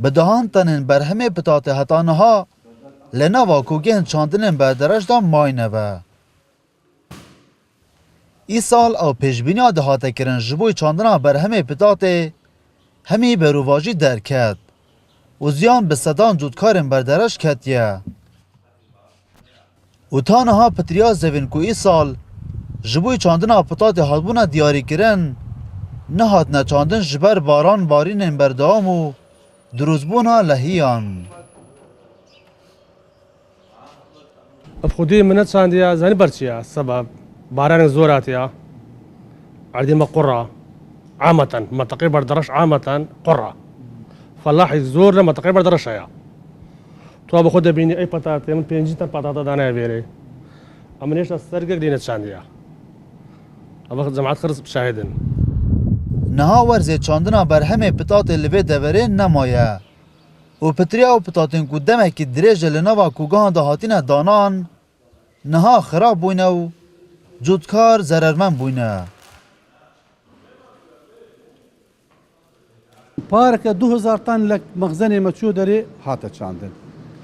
بدهان تنین برهمه پتات هتانها لنوا کوگین چاندنین بردرش دا ماینه و. ای سال او پیشبینیا دهاته کرن جبوی چاندنا برهمه پتات همی بروواجی درکد و زیان به صدان جودکارن بردرش کتیه. و تانها پتریا زوین کو ای سال جبوی چاندنا پتات هاتبونا دیاری کرن نه هات نه چاندن جبر باران بارینن بردام و دروزبونا لهیان. خودی منت چاندیا زنی برچیا سبب باران زوراتیا عادي ما قرى عامة ما تقريبا درش عامة قرى فلاح الزور لما تقريبا درش يا تو باخذ بيني اي بطاطا من بينجي تا بطاطا دانا بيري اما ليش السرقه دينا تشانديا باخذ جماعات خرس بشاهدن نها ورزه چاندنا برهمه پتات لوی دورین نمایه و پتریا و پتاتین کو دمکی دریج لنوا کوگان دهاتین دانان نها خراب بوینه و جودکار ضررمند بوینه. پارک 2000 تن لک مخزن مچو داری هات چاندن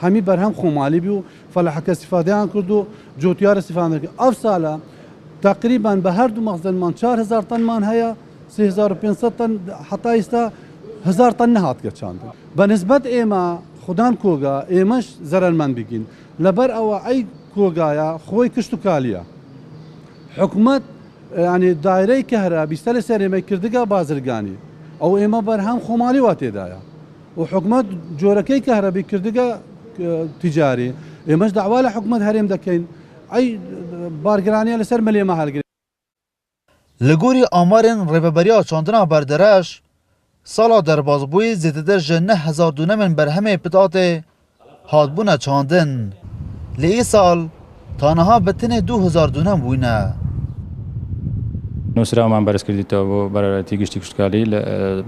همی برهم خمالی بیو فلاح استفاده آن کردو جوتیار استفاده کرد. افسالا تقریبا به هر دو مخزن من 4000 تن من هیا 3500 تن حتی استا 1000 تن نهات که چاندن. به نسبت ایما خدان کوگا ایمش ضررمند بگین لبر او ای کوگایا خوی کشتو کالیا حکومت يعني دائره كهرباء بيستل سري ما كردقا بازرگاني او اما برهم خمالي واتي دايا وحكومت جوركي كهرباء كردقا تجاري امش دعوه لحكومت هريم دكين اي بارگراني لسر ملي محل لگوری آمارن ریببریا چاندنا بردرش سالا در بازبوی زیدتر جنه 1000 دونمن برهمه پتات هاتبونه چاندن لی سال تانها بتنه 2000 دونم بوینه. نوسرا من برس کردی تو برای تیگشتی کشتکالی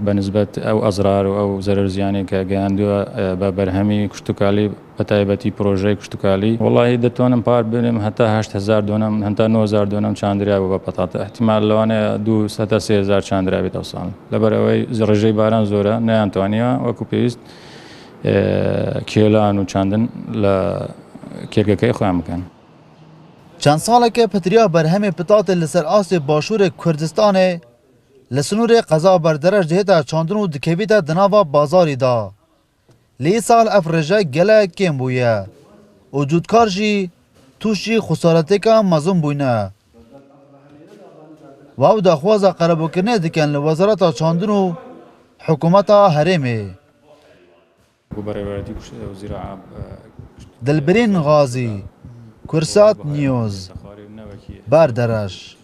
بنسبت او ازرار او ضرر زیانی که گاندو با برهمی کشتکالی بتایبتی پروژه کشتکالی والله دتونم پار بینم حتی 8000 دونم حتی 9000 دونم چاندریا و پتات احتمال لوانه 200 تا 3000 چاندریا بیتوصل لبروی زرجی باران زوره نه انتونیا و کوپیست کیلان و چاندن ل کیرگکی خوام کن. چند ساله که پتریا برهمه پتات لسر آس باشور کردستان لسنور قضا بردرش جهتا چاندن و دکویتا دناوا بازاری دا. لی سال افرجه گله کم بویه. و جودکار جی توش جی خسارتی که مزون بوینه. و او داخوازا قربو کرنه دکن لوزارت چاندن و حکومت هرمه. دلبرین غازی کرسات نیوز بردرش